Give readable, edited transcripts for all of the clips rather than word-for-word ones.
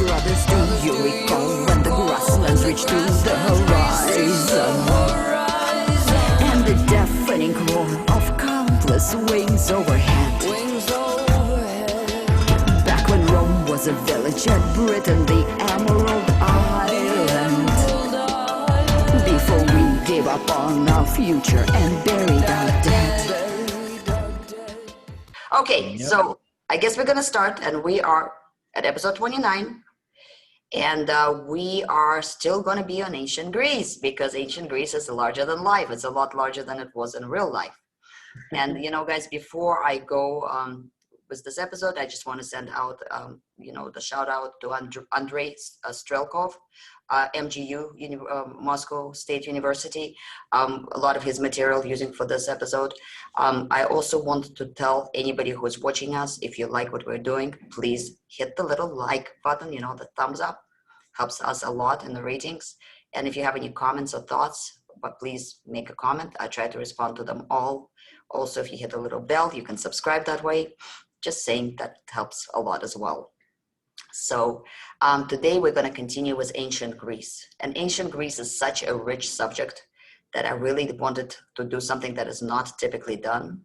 brothers, do you recall when the grasslands reached to the horizon? And the deafening roar of countless wings overhead. Back when Rome was a village at Britain, the Emerald Island. Before we gave up on our future and buried our dead. Okay, so I guess we're gonna start, and we are at episode 29. And we are still going to be on ancient Greece, because ancient Greece is larger than life. It's a lot larger than it was in real life. And, you know, guys, before I go with this episode, I just want to send out, the shout out to Andrei Strelkov, MGU, Moscow State University, a lot of his material using for this episode. I also want to tell anybody who's watching us, if you like what we're doing, please hit the little like button, the thumbs up, helps us a lot in the ratings. And if you have any comments or thoughts, but please make a comment. I try to respond to them all. Also, if you hit the little bell, you can subscribe that way. Just saying that helps a lot as well. So today we're going to continue with ancient Greece. And ancient Greece is such a rich subject that I really wanted to do something that is not typically done.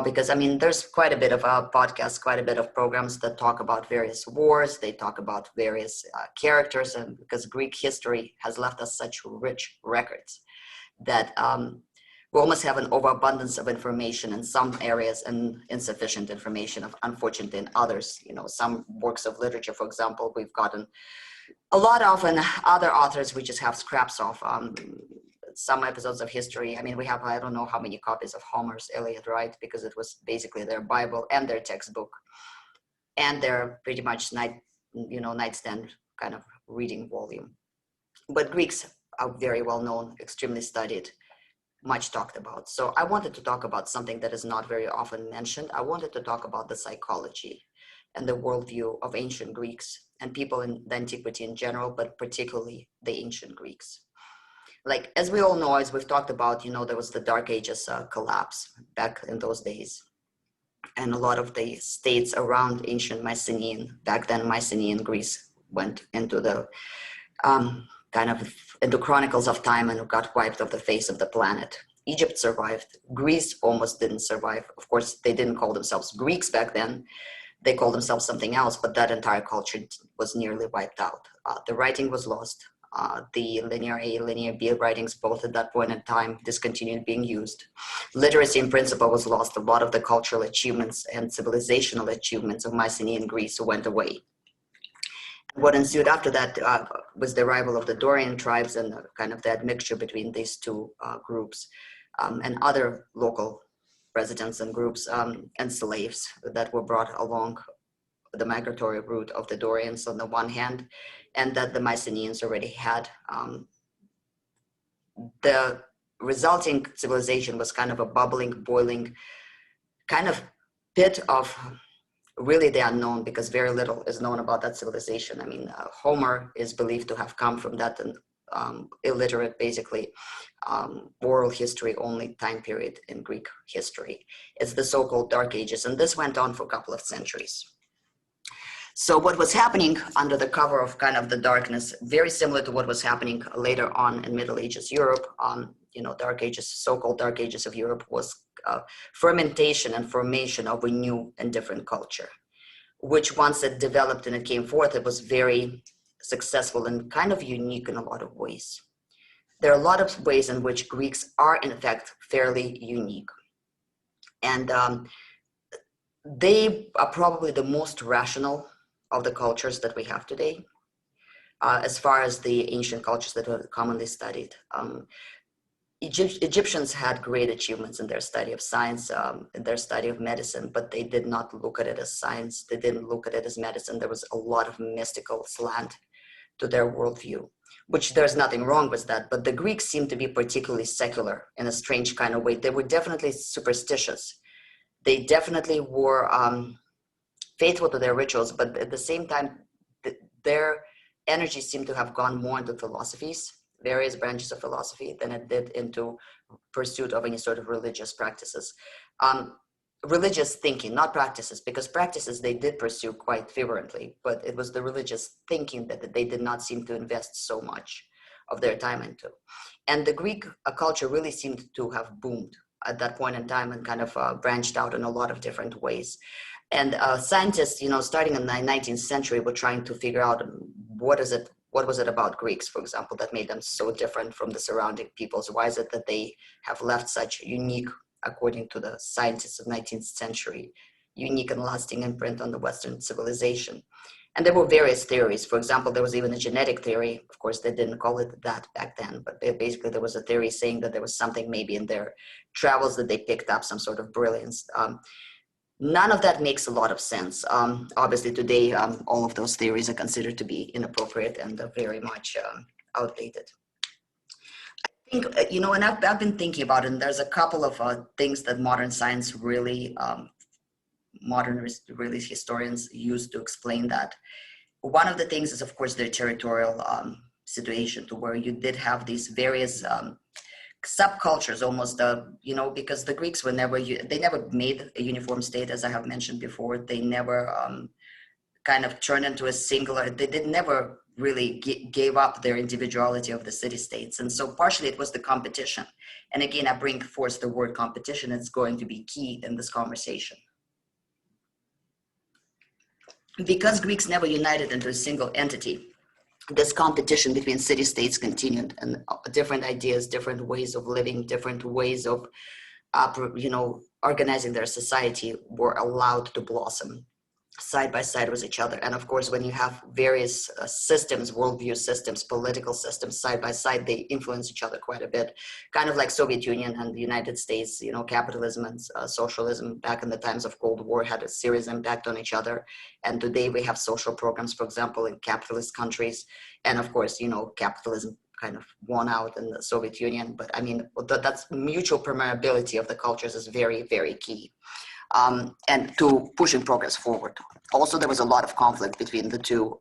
Because there's quite a bit of podcasts, quite a bit of programs that talk about various wars. They talk about various characters, and because Greek history has left us such rich records that we almost have an overabundance of information in some areas and insufficient information, unfortunately, in others. Some works of literature, for example, we've gotten a lot of, and other authors we just have scraps of. Some episodes of history, we have, I don't know how many copies of Homer's Iliad, right? Because it was basically their Bible and their textbook, and their pretty much nightstand kind of reading volume. But Greeks are very well known, extremely studied, much talked about. So I wanted to talk about something that is not very often mentioned. I wanted to talk about the psychology and the worldview of ancient Greeks and people in the antiquity in general, but particularly the ancient Greeks. Like, as we all know, as we've talked about, there was the Dark Ages collapse back in those days. And a lot of the states around ancient Mycenaean, back then Mycenaean Greece, went into the into chronicles of time and got wiped off the face of the planet. Egypt survived. Greece almost didn't survive. Of course, they didn't call themselves Greeks back then. They called themselves something else, but that entire culture was nearly wiped out. The writing was lost. The linear A, linear B writings, both at that point in time, discontinued being used. Literacy in principle was lost. A lot of the cultural achievements and civilizational achievements of Mycenaean Greece went away. What ensued after that was the arrival of the Dorian tribes and kind of that mixture between these two groups and other local residents and groups and slaves that were brought along the migratory route of the Dorians on the one hand, and that the Mycenaeans already had. The resulting civilization was kind of a bubbling, boiling kind of pit of really the unknown, because very little is known about that civilization. Homer is believed to have come from that illiterate, basically, oral history only time period in Greek history. It's the so-called Dark Ages, and this went on for a couple of centuries. So what was happening under the cover of kind of the darkness, very similar to what was happening later on in Middle Ages Europe, Dark Ages, so-called Dark Ages of Europe, was fermentation and formation of a new and different culture, which once it developed and it came forth, it was very successful and kind of unique in a lot of ways. There are a lot of ways in which Greeks are, in fact, fairly unique. And they are probably the most rational of the cultures that we have today, as far as the ancient cultures that were commonly studied. Egyptians had great achievements in their study of science, in their study of medicine, but they did not look at it as science. They didn't look at it as medicine. There was a lot of mystical slant to their worldview, which there's nothing wrong with that. But the Greeks seemed to be particularly secular in a strange kind of way. They were definitely superstitious. They definitely were faithful to their rituals, but at the same time, their energy seemed to have gone more into philosophies, various branches of philosophy, than it did into pursuit of any sort of religious practices. religious thinking, not practices, because practices they did pursue quite fervently, but it was the religious thinking that they did not seem to invest so much of their time into. And the Greek culture really seemed to have boomed at that point in time and kind of branched out in a lot of different ways. And scientists, starting in the 19th century, were trying to figure out what was it about Greeks, for example, that made them so different from the surrounding peoples? Why is it that they have left such unique, according to the scientists of 19th century, unique and lasting imprint on the Western civilization? And there were various theories. For example, there was even a genetic theory. Of course, they didn't call it that back then, but basically there was a theory saying that there was something maybe in their travels that they picked up some sort of brilliance. None of that makes a lot of sense. Obviously, today, all of those theories are considered to be inappropriate and very much outdated. I think, and I've been thinking about it, and there's a couple of things that modern science really, modern historians use to explain that. One of the things is, of course, the territorial situation, to where you did have these various subcultures almost, because the Greeks were they never made a uniform state, as I have mentioned before. They never kind of turned into a singular, they never really gave up their individuality of the city-states. And so partially it was the competition. And again, I bring forth the word competition. It's going to be key in this conversation. Because Greeks never united into a single entity, this competition between city-states continued, and different ideas, different ways of living, different ways of, organizing their society were allowed to blossom side by side with each other. And of course, when you have various systems, worldview systems, political systems side by side, they influence each other quite a bit. Kind of like Soviet Union and the United States, capitalism and socialism back in the times of Cold War had a serious impact on each other. And today we have social programs, for example, in capitalist countries. And of course, capitalism kind of won out in the Soviet Union. But I mean, that's mutual permeability of the cultures is very, very key. And to pushing progress forward. Also, there was a lot of conflict between the two,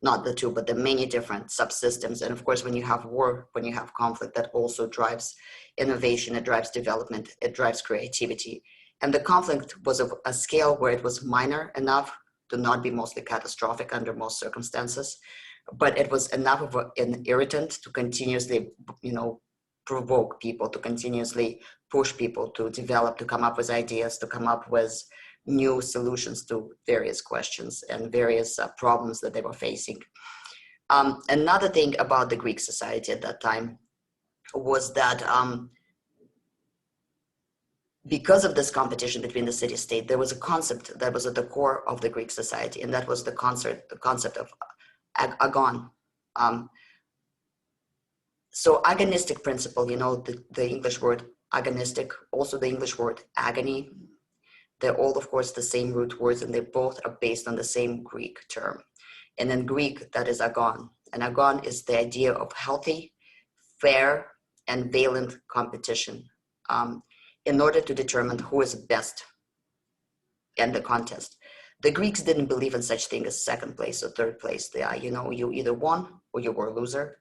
not the two, but the many different subsystems. And of course, when you have war, when you have conflict, that also drives innovation, it drives development, it drives creativity. And the conflict was of a scale where it was minor enough to not be mostly catastrophic under most circumstances, but it was enough of an irritant to continuously, provoke people, to continuously push people to develop, to come up with ideas, to come up with new solutions to various questions and various problems that they were facing. Another thing about the Greek society at that time was that because of this competition between the city-state, there was a concept that was at the core of the Greek society, and that was the concept of Agon. So agonistic principle, the English word agonistic, also the English word agony, they're all, of course, the same root words, and they both are based on the same Greek term. And in Greek, that is agon. And agon is the idea of healthy, fair, and valiant competition in order to determine who is best in the contest. The Greeks didn't believe in such thing as second place or third place. You either won or you were a loser.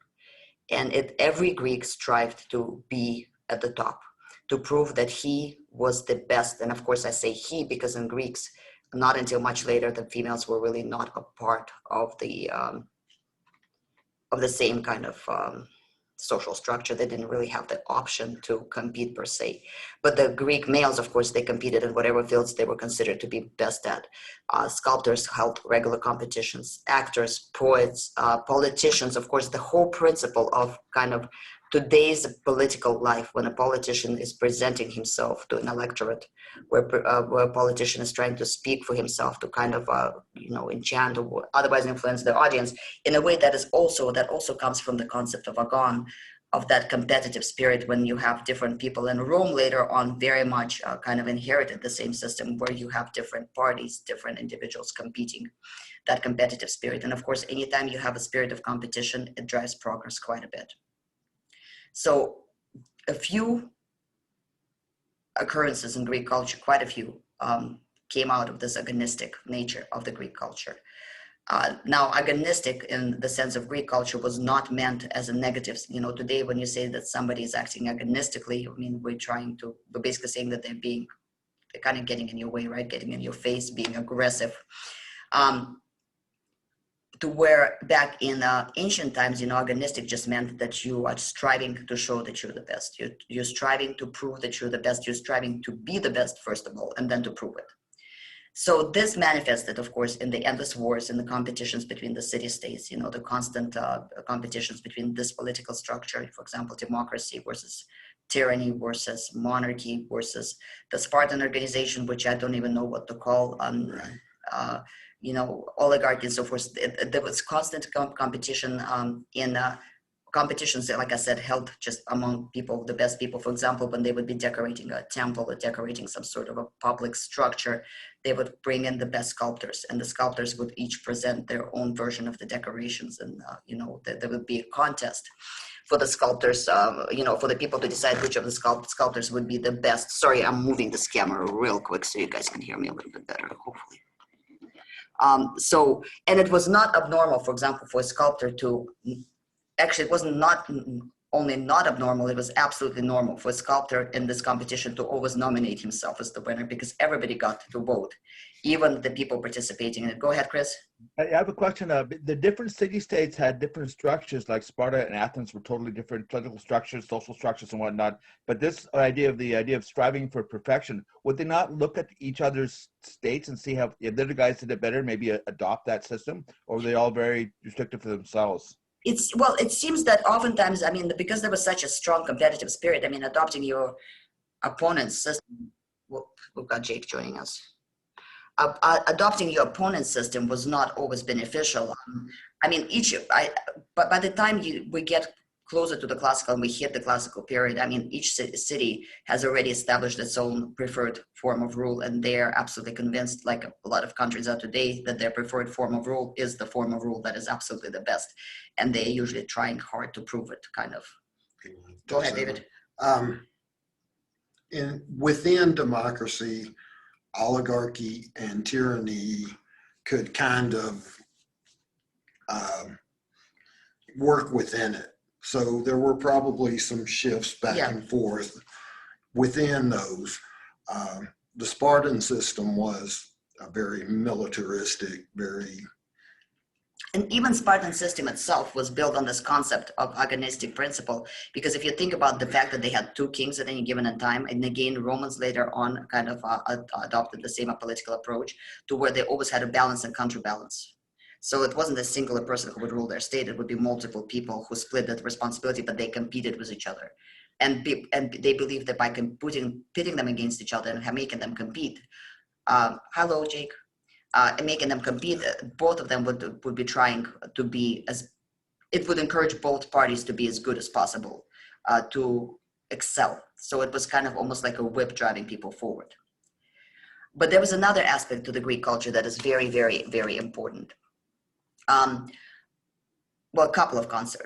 And every Greek strived to be at the top, to prove that he was the best. And of course, I say he because in Greeks, not until much later, the females were really not a part of the same kind of social structure. They didn't really have the option to compete per se. But the Greek males, of course, they competed in whatever fields they were considered to be best at. Sculptors held regular competitions, actors, poets, politicians. Of course, the whole principle of kind of today's political life, when a politician is presenting himself to an electorate, where a politician is trying to speak for himself to kind of enchant or otherwise influence the audience in a way that also comes from the concept of Agon, of that competitive spirit. When you have different people in Rome later on, very much kind of inherited the same system where you have different parties, different individuals competing, that competitive spirit. And of course, anytime you have a spirit of competition, it drives progress quite a bit. So a few occurrences in Greek culture, quite a few, came out of this agonistic nature of the Greek culture. Now, agonistic in the sense of Greek culture was not meant as a negative. Today when you say that somebody is acting agonistically, I mean, we're basically saying that they're kind of getting in your way, right? Getting in your face, being aggressive. To where back in ancient times, agonistic just meant that you are striving to show that you're the best. You're striving to prove that you're the best. You're striving to be the best, first of all, and then to prove it. So this manifested, of course, in the endless wars and the competitions between the city-states, the constant competitions between this political structure, for example, democracy versus tyranny versus monarchy versus the Spartan organization, which I don't even know what to call, oligarchy and so forth. There was constant competition in competitions, like I said, held just among people, the best people. For example, when they would be decorating a temple or decorating some sort of a public structure, they would bring in the best sculptors, and the sculptors would each present their own version of the decorations. And, there would be a contest for the sculptors, for the people to decide which of the sculptors would be the best. Sorry, I'm moving this camera real quick so you guys can hear me a little bit better, hopefully. And it was not abnormal, for example, for a sculptor to, actually it was not only not abnormal, it was absolutely normal for a sculptor in this competition to always nominate himself as the winner, because everybody got to vote, even the people participating in it. Go ahead, Chris. I have a question. The different city-states had different structures, like Sparta and Athens were totally different political structures, social structures and whatnot. But this idea of striving for perfection, would they not look at each other's states and see how if the other guys did it better, maybe adopt that system? Or were they all very restrictive for themselves? It seems that oftentimes, because there was such a strong competitive spirit, adopting your opponent's system, we've got Jake joining us. Adopting your opponent's system was not always beneficial. But by the time we get closer to the classical and we hit the classical period, each city has already established its own preferred form of rule, and they're absolutely convinced, like a lot of countries are today, that their preferred form of rule is the form of rule that is absolutely the best, and they're usually trying hard to prove it, kind of. Go ahead, David. Within democracy, oligarchy and tyranny could kind of work within it. So there were probably some shifts back and forth within those. The Spartan system was a very militaristic, And even Spartan system itself was built on this concept of agonistic principle, because if you think about the fact that they had two kings at any given time, and again, Romans later on kind of adopted the same political approach, to where they always had a balance and counterbalance. So it wasn't a singular person who would rule their state. It would be multiple people who split that responsibility, but they competed with each other. And they believed that by pitting them against each other and making them compete. Hello, Jake. And making them compete, both of them would be trying to be it would encourage both parties to be as good as possible, to excel. So it was kind of almost like a whip driving people forward. But there was another aspect to the Greek culture that is very, very, very important. A couple of concepts.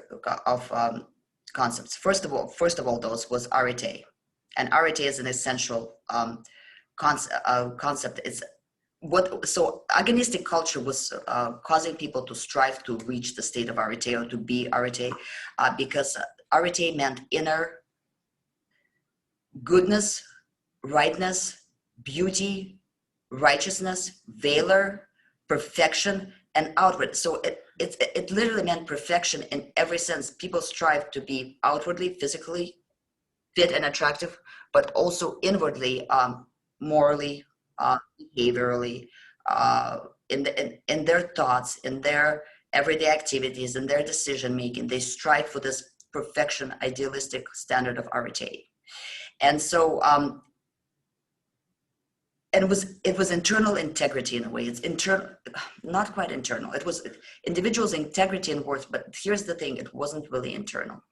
First of all, those was arete, and arete is an essential concept. So agonistic culture was causing people to strive to reach the state of arete, or to be arete, because arete meant inner goodness, rightness, beauty, righteousness, valor, perfection, and outward. So it literally meant perfection in every sense. People strive to be outwardly, physically fit and attractive, but also inwardly, morally, behaviorally, in their thoughts, in their everyday activities, in their decision making. They strive for this perfection, idealistic standard of arete. And so and it was internal integrity in a way. It's internal, not quite internal. It was individuals' integrity and worth, but here's the thing, it wasn't really internal.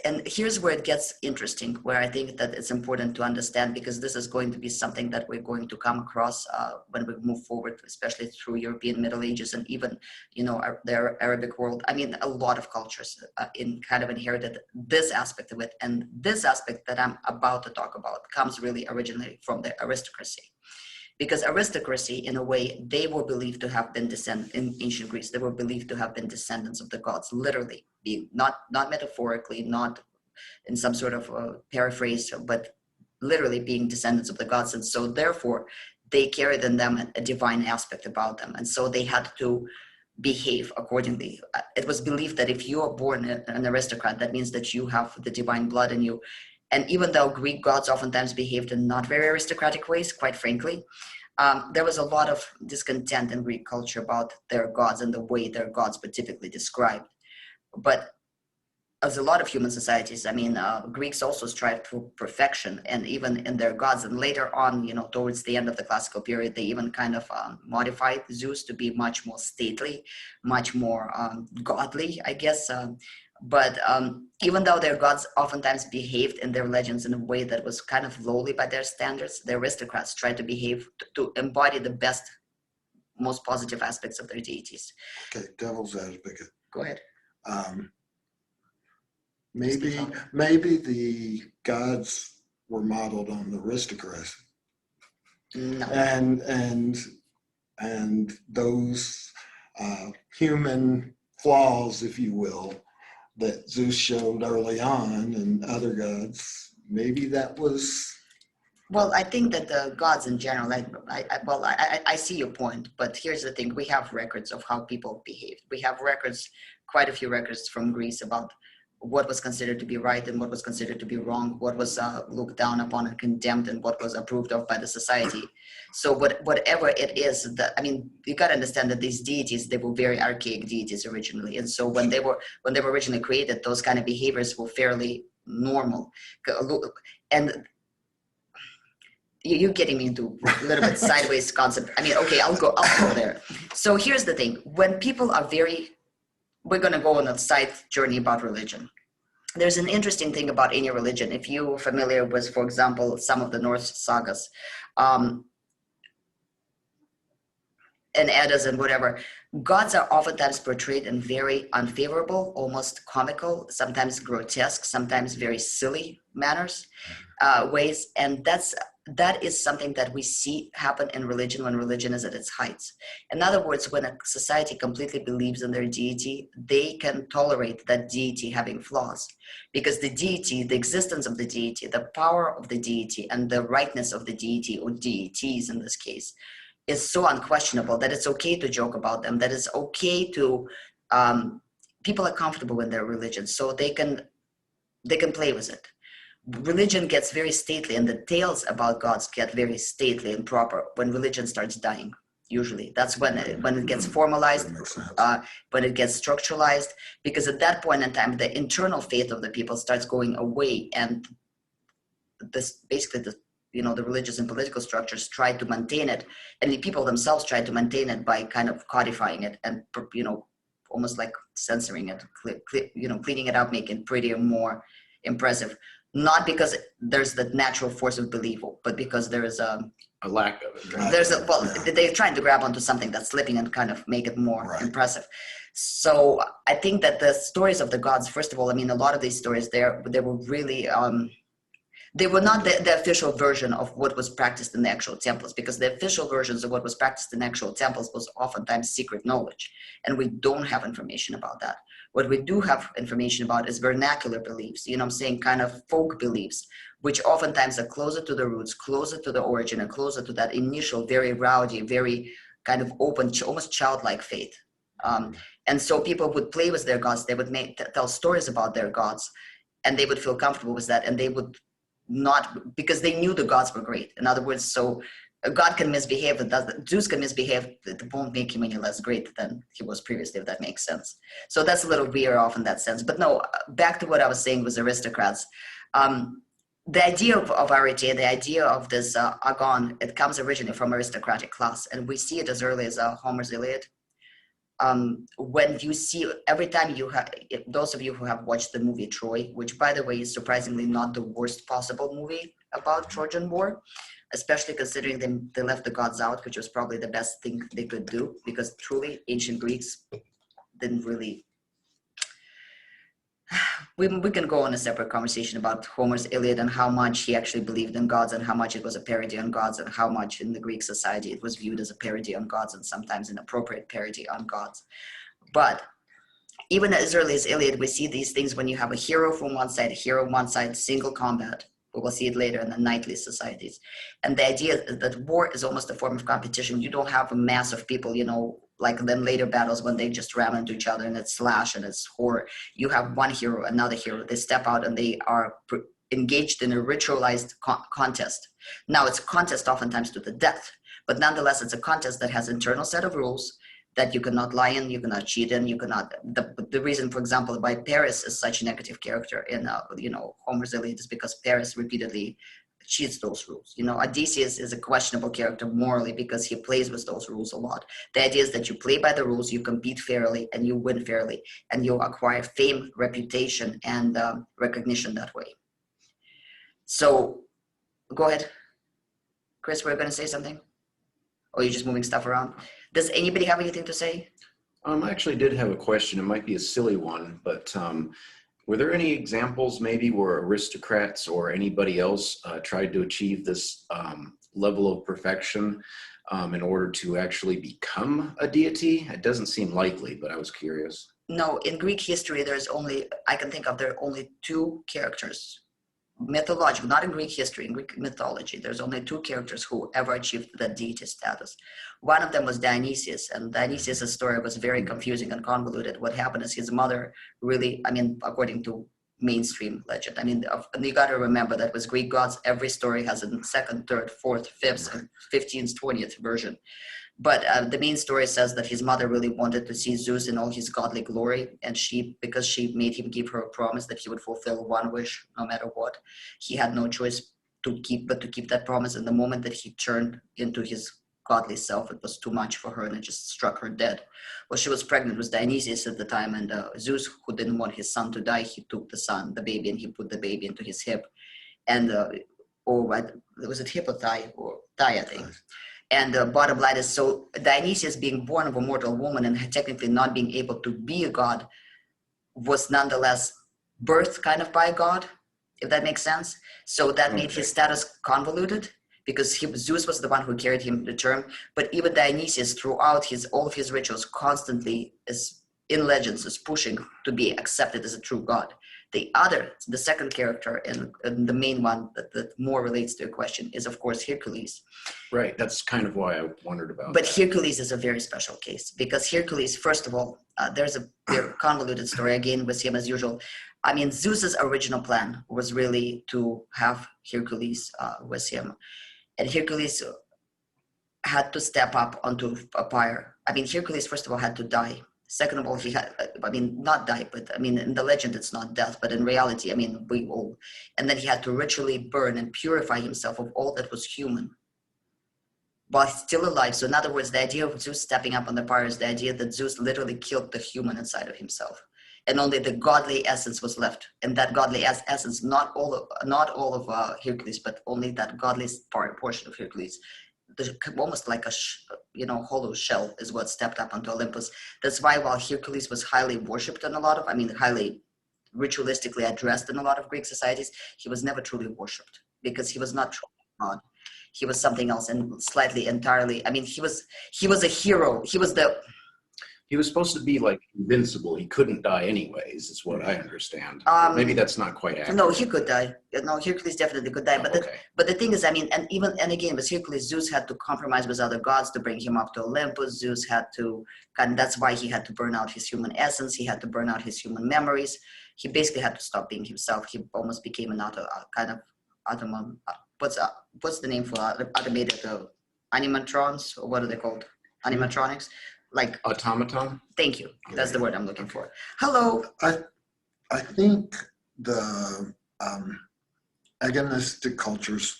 And here's where it gets interesting, where I think that it's important to understand, because this is going to be something that we're going to come across when we move forward, especially through European Middle Ages and even, the Arabic world. A lot of cultures inherited this aspect of it. And this aspect that I'm about to talk about comes really originally from the aristocracy. Because aristocracy, in a way, they were believed to have been in ancient Greece, they were believed to have been descendants of the gods, literally, being not metaphorically, not in some sort of paraphrase, but literally being descendants of the gods. And so therefore, they carried in them a divine aspect about them. And so they had to behave accordingly. It was believed that if you are born an aristocrat, that means that you have the divine blood in you. And even though Greek gods oftentimes behaved in not very aristocratic ways, quite frankly, there was a lot of discontent in Greek culture about their gods and the way their gods were typically described. But as a lot of human societies, I mean, Greeks also strived for perfection, and even in their gods. And later on, you know, towards the end of the classical period, they even kind of modified Zeus to be much more stately, much more godly, I guess. But even though their gods oftentimes behaved in their legends in a way that was kind of lowly by their standards, the aristocrats tried to behave to embody the best, most positive aspects of their deities. Okay, devil's advocate. Go ahead. Maybe the gods were modeled on the aristocrats, No. and those human flaws, if you will, that Zeus showed early on, and other gods. Maybe that was. Well, I think that the gods in general, I see your point, but here's the thing: we have records of how people behaved. We have records, quite a few records from Greece about what was considered to be right and what was considered to be wrong, what was looked down upon and condemned, and what was approved of by the society. So whatever it is, that, I mean, you got to understand that these deities, they were very archaic deities originally. And so when they were originally created, those kind of behaviors were fairly normal. And you're getting me into a little bit sideways concept. I mean, okay, I'll go there. So here's the thing. When people are we're going to go on a side journey about religion. There's an interesting thing about any religion. If you're familiar with, for example, some of the Norse sagas, and Eddas and whatever, gods are oftentimes portrayed in very unfavorable, almost comical, sometimes grotesque, sometimes very silly manners, ways. And that is something that we see happen in religion when religion is at its heights. In other words, when a society completely believes in their deity, they can tolerate that deity having flaws, because the deity, the existence of the deity, the power of the deity, and the rightness of the deity, or deities in this case, is so unquestionable that it's okay to joke about them, that it's okay to, people are comfortable in their religion, so they can play with it. Religion gets very stately, and the tales about gods get very stately and proper when religion starts dying. Usually, that's when it gets formalized, when it gets structuralized, because at that point in time, the internal faith of the people starts going away, and this basically the religious and political structures try to maintain it, and the people themselves try to maintain it by kind of codifying it and almost like censoring it, cleaning it up, making it prettier, more impressive. Not because there's the natural force of belief, but because there is a lack of it. Right? They're trying to grab onto something that's slipping and kind of make it more impressive. So I think that the stories of the gods, first of all, I mean, a lot of these stories, they were really, they were not the official version of what was practiced in the actual temples, because the official versions of what was practiced in the actual temples was oftentimes secret knowledge, and we don't have information about that. What we do have information about is vernacular beliefs, I'm saying, kind of folk beliefs, which oftentimes are closer to the roots, closer to the origin, and closer to that initial, very rowdy, very kind of open, almost childlike faith. And so people would play with their gods, they would tell stories about their gods, and they would feel comfortable with that, and they would not, because they knew the gods were great. In other words, so a god can misbehave, Zeus can misbehave, it won't make him any less great than he was previously, if that makes sense. So that's a little veer off in that sense. But no, back to what I was saying with aristocrats. The idea of arete, the idea of this Agon, it comes originally from aristocratic class, and we see it as early as Homer's Iliad. When you see, every time you have, those of you who have watched the movie Troy, which by the way is surprisingly not the worst possible movie about Trojan War, especially considering they left the gods out, which was probably the best thing they could do, because truly ancient Greeks didn't really, we can go on a separate conversation about Homer's Iliad and how much he actually believed in gods and how much it was a parody on gods and how much in the Greek society it was viewed as a parody on gods and sometimes inappropriate parody on gods. But even as early as Iliad, we see these things when you have a hero from one side, single combat, We will see it later in the knightly societies. And the idea that war is almost a form of competition. You don't have a mass of people, you know, like then later battles when they just ram into each other and it's slash and it's horror. You have one hero, another hero. They step out and they are engaged in a ritualized contest. Now it's a contest oftentimes to the death, but nonetheless, it's a contest that has internal set of rules that you cannot lie in, you cannot cheat in, you cannot, the reason, for example, why Paris is such a negative character in, you know, Homer's Iliad is because Paris repeatedly cheats those rules. You know, Odysseus is a questionable character morally because he plays with those rules a lot. The idea is that you play by the rules, you compete fairly, and you win fairly, and you acquire fame, reputation, and recognition that way. So, go ahead. Chris, we're going to say something? Or are you just moving stuff around? Does anybody have anything to say? I actually did have a question. It might be a silly one, but were there any examples maybe where aristocrats or anybody else tried to achieve this level of perfection in order to actually become a deity? It doesn't seem likely, but I was curious. No, in Greek history, there are only two characters. Mythological, not in Greek history, in Greek mythology, there's only two characters who ever achieved the deity status. One of them was Dionysius, and Dionysius' story was very confusing and convoluted. What happened is his mother really, I mean, according to mainstream legend, I mean, and you got to remember that with Greek gods, every story has a second, third, fourth, fifth, 15th, 20th version. But the main story says that his mother really wanted to see Zeus in all his godly glory. And because she made him give her a promise that he would fulfill one wish no matter what, he had no choice to keep that promise. And the moment that he turned into his godly self, it was too much for her and it just struck her dead. Well, she was pregnant with Dionysius at the time, and Zeus, who didn't want his son to die, he took the baby, and he put the baby into his hip. And, was it hip or thigh? Or thigh, I think. And the bottom line is, so Dionysius being born of a mortal woman and technically not being able to be a god was nonetheless birthed kind of by a god, if that makes sense. So that made his status convoluted because Zeus was the one who carried him to term. But even Dionysius, throughout all of his rituals, constantly is in legends is pushing to be accepted as a true god. The second character and the main one that more relates to your question is, of course, Hercules. Right, that's kind of why I wondered about But that. Hercules is a very special case because Hercules, first of all, there's a very convoluted story again with him as usual. I mean, Zeus's original plan was really to have Hercules with him. And Hercules had to step up onto a pyre. I mean, Hercules, first of all, had to die. Second of all, he had, I mean, not die, but I mean, in the legend, it's not death, but in reality, I mean, we all, and then he had to ritually burn and purify himself of all that was human while he's still alive. So in other words, the idea of Zeus stepping up on the pyre is the idea that Zeus literally killed the human inside of himself. And only the godly essence was left. And that godly essence, not all of Hercules, but only that godly portion of Hercules, almost like a hollow shell is what stepped up onto Olympus. That's why while Hercules was highly worshipped in highly ritualistically addressed in a lot of Greek societies, he was never truly worshipped because he was not truly God. He was something else and slightly entirely. I mean, he was a hero. He was supposed to be like invincible. He couldn't die anyways, is what I understand. Maybe that's not quite accurate. No, he could die. No, Hercules definitely could die. But the thing is, I mean, and again, with Hercules, Zeus had to compromise with other gods to bring him up to Olympus. Zeus had to, and that's why he had to burn out his human essence. He had to burn out his human memories. He basically had to stop being himself. He almost became what's the name for automated animatrons, or what are they called? Animatronics? Like automaton. Thank you. That's the word I'm looking for. Hello. I think the agonistic culture's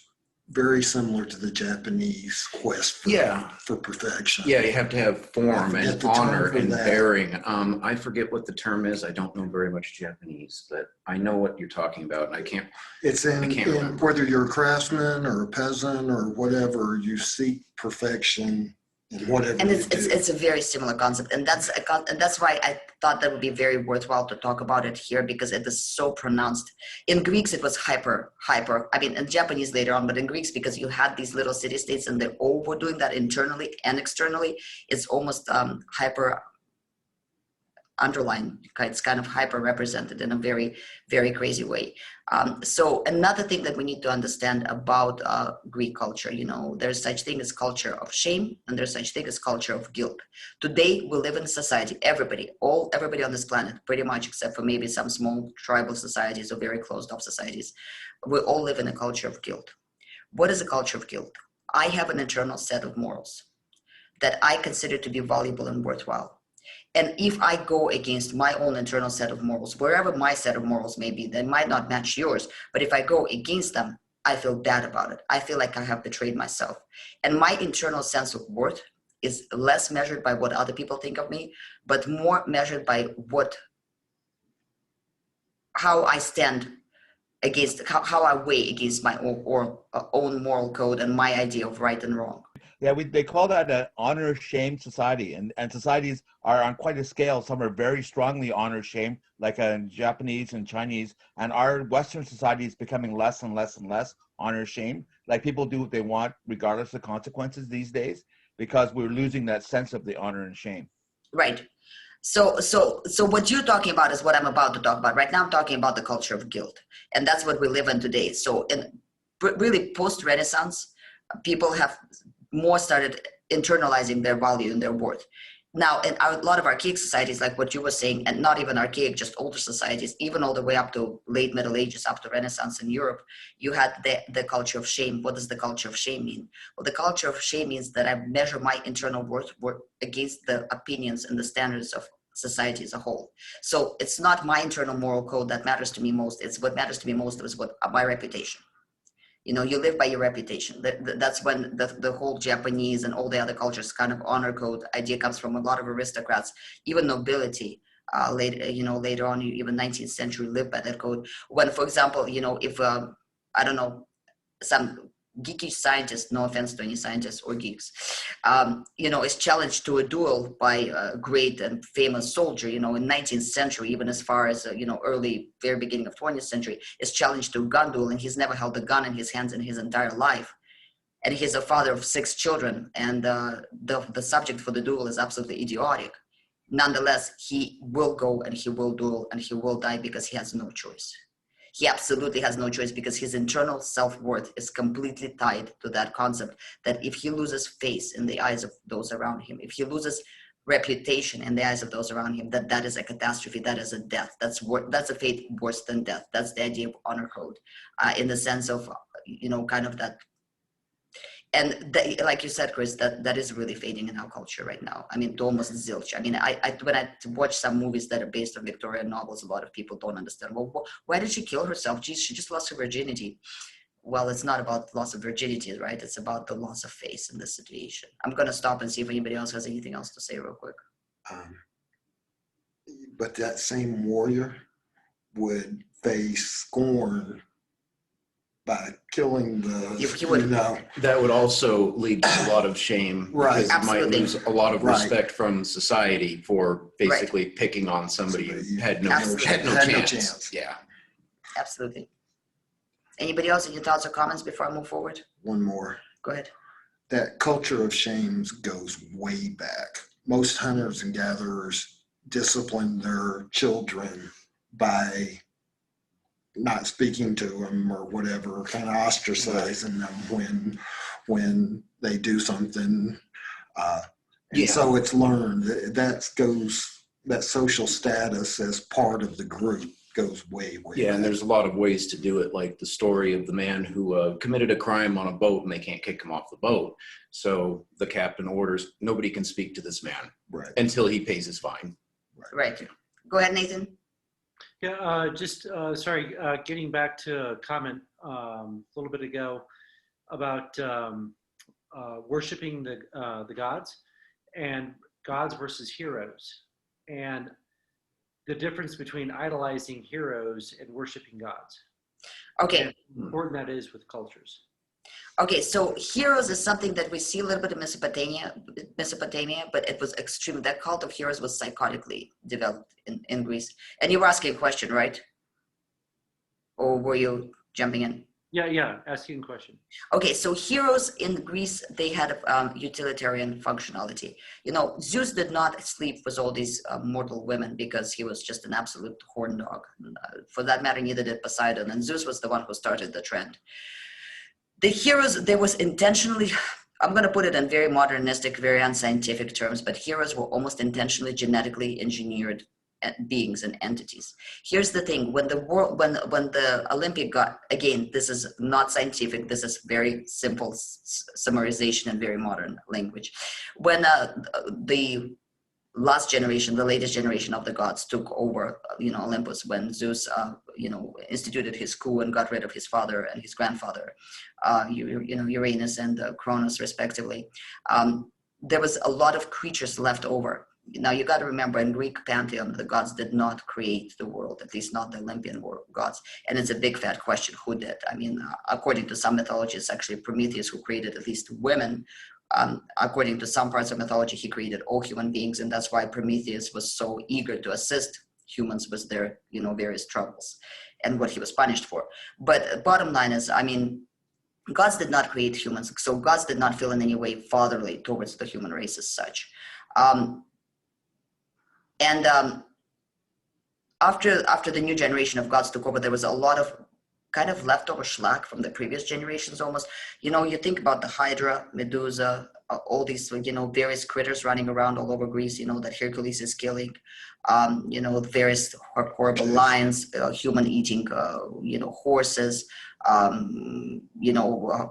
very similar to the Japanese quest for perfection. Yeah, you have to have form and honor and bearing. I forget what the term is. I don't know very much Japanese, but I know what you're talking about, and I can't. It's in whether you're a craftsman or a peasant or whatever, you seek perfection. And it's a very similar concept, and that's why I thought that would be very worthwhile to talk about it here because it is so pronounced. In Greeks, it was hyper. I mean, in Japanese later on, but in Greeks, because you had these little city-states and they all were doing that internally and externally, it's almost hyper. underlined. It's kind of hyper represented in a very, very crazy way. So another thing that we need to understand about Greek culture, you know, there's such thing as culture of shame, and there's such thing as culture of guilt. Today we live in a society, everybody on this planet, pretty much, except for maybe some small tribal societies or very closed off societies, we all live in a culture of guilt. What is a culture of guilt? I have an internal set of morals that I consider to be valuable and worthwhile. And if I go against my own internal set of morals, wherever my set of morals may be, they might not match yours, but if I go against them, I feel bad about it. I feel like I have betrayed myself. And my internal sense of worth is less measured by what other people think of me, but more measured by how I stand against, how I weigh against my own moral code and my idea of right and wrong. Yeah, they call that an honor-shame society, and societies are on quite a scale. Some are very strongly honor-shame, like Japanese and Chinese, and our Western society is becoming less and less and less honor-shame. Like people do what they want regardless of consequences these days, because we're losing that sense of the honor and shame. Right. So what you're talking about is what I'm about to talk about. Right now I'm talking about the culture of guilt, and that's what we live in today. So really post-Renaissance, people have more started internalizing their value and their worth. Now, in a lot of archaic societies, like what you were saying, and not even archaic, just older societies, even all the way up to late Middle Ages, up to Renaissance in Europe, you had the culture of shame. What does the culture of shame mean? Well, the culture of shame means that I measure my internal worth against the opinions and the standards of society as a whole. So it's not my internal moral code that matters to me most. It's what matters to me most is my reputation. You know, you live by your reputation. That's when the whole Japanese and all the other cultures kind of honor code idea comes from. A lot of aristocrats, even nobility, later on, even 19th century lived by that code. When, for example, you know, if I don't know, some geeky scientist, no offense to any scientists or geeks, is challenged to a duel by a great and famous soldier, you know, in 19th century, even as far as, very beginning of 20th century, is challenged to a gun duel, and he's never held a gun in his hands in his entire life. And he's a father of 6 children, and the subject for the duel is absolutely idiotic. Nonetheless, he will go and he will duel and he will die because he has no choice. He absolutely has no choice because his internal self-worth is completely tied to that concept that if he loses face in the eyes of those around him, if he loses reputation in the eyes of those around him, that is a catastrophe, that is a death, that's a fate worse than death. That's the idea of honor code, in the sense of, kind of that. And like you said, Chris, that is really fading in our culture right now. I mean, to almost zilch. I mean, when I watch some movies that are based on Victorian novels, a lot of people don't understand. Well, why did she kill herself? Geez, she just lost her virginity. Well, it's not about loss of virginity, right? It's about the loss of face in this situation. I'm going to stop and see if anybody else has anything else to say real quick. But that same warrior would face scorn by killing that would also lead to a lot of shame, right? Because it might lose a lot of respect from society for basically picking on somebody who had no chance. Yeah, absolutely. Anybody else? Any thoughts or comments before I move forward? One more. Go ahead. That culture of shames goes way back. Most hunters and gatherers discipline their children by not speaking to them or whatever, kind of ostracizing them when they do something. So it's learned that social status as part of the group goes way back. And there's a lot of ways to do it, like the story of the man who committed a crime on a boat and they can't kick him off the boat. So the captain orders, nobody can speak to this man until he pays his fine. Right. Go ahead, Nathan. Yeah, getting back to a comment a little bit ago about worshiping the gods and gods versus heroes, and the difference between idolizing heroes and worshiping gods. Okay. And how important that is with cultures. Okay, so heroes is something that we see a little bit in Mesopotamia, but it was extreme. That cult of heroes was psychotically developed in Greece. And you were asking a question, right? Or were you jumping in? Yeah, asking a question. Okay, so heroes in Greece, they had utilitarian functionality. You know, Zeus did not sleep with all these mortal women because he was just an absolute horn dog. For that matter, neither did Poseidon, and Zeus was the one who started the trend. The heroes, there was intentionally, I'm going to put it in very modernistic, very unscientific terms, but heroes were almost intentionally genetically engineered beings and entities. Here's the thing: when the world, when the Olympic got, again, this is not scientific. This is very simple summarization and very modern language. When the last generation, the latest generation of the gods took over, Olympus, when Zeus, instituted his coup and got rid of his father and his grandfather, Uranus and Cronus, respectively. There was a lot of creatures left over. Now you got to remember, in Greek pantheon, the gods did not create the world, at least not the Olympian gods. And it's a big fat question, who did? I mean, according to some mythologies, actually Prometheus, who created at least women. According to some parts of mythology, he created all human beings, and that's why Prometheus was so eager to assist humans with their, various troubles and what he was punished for. But bottom line is, I mean, gods did not create humans, so gods did not feel in any way fatherly towards the human race as such. After the new generation of gods took over, there was a lot of kind of leftover schlack from the previous generations almost. You think about the Hydra, Medusa, all these, various critters running around all over Greece, that Hercules is killing, various horrible lions, human eating, horses,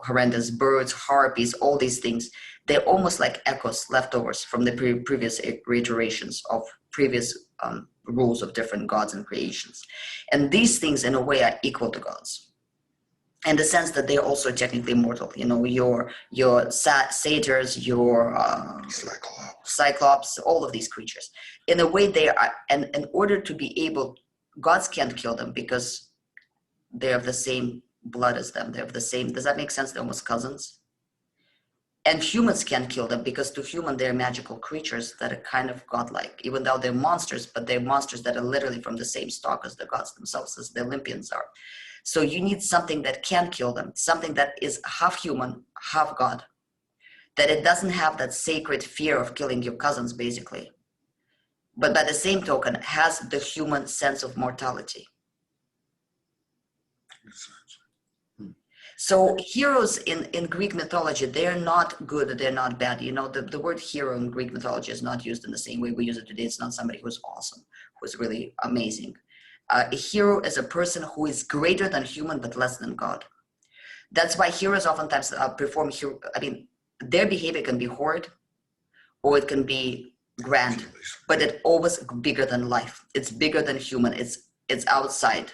horrendous birds, harpies, all these things. They're almost like echoes, leftovers from the previous reiterations of previous rules of different gods and creations. And these things, in a way, are equal to gods, in the sense that they're also technically mortal. Your satyrs, your cyclops, all of these creatures. In a way, they are, and in order to be able, gods can't kill them because they're of the same blood as them. They're of the same, does that make sense? They're almost cousins. And humans can't kill them because to human, they're magical creatures that are kind of godlike, even though they're monsters, but they're monsters that are literally from the same stock as the gods themselves, as the Olympians are. So you need something that can kill them, something that is half human, half god, that it doesn't have that sacred fear of killing your cousins, basically, but by the same token has the human sense of mortality. So heroes in Greek mythology, they're not good, they're not bad. The word hero in Greek mythology is not used in the same way we use it today. It's not somebody who's awesome, who's really amazing. A hero is a person who is greater than human, but less than God. That's why heroes oftentimes perform, their behavior can be horrid, or it can be grand, but it's always bigger than life. It's bigger than human. It's outside.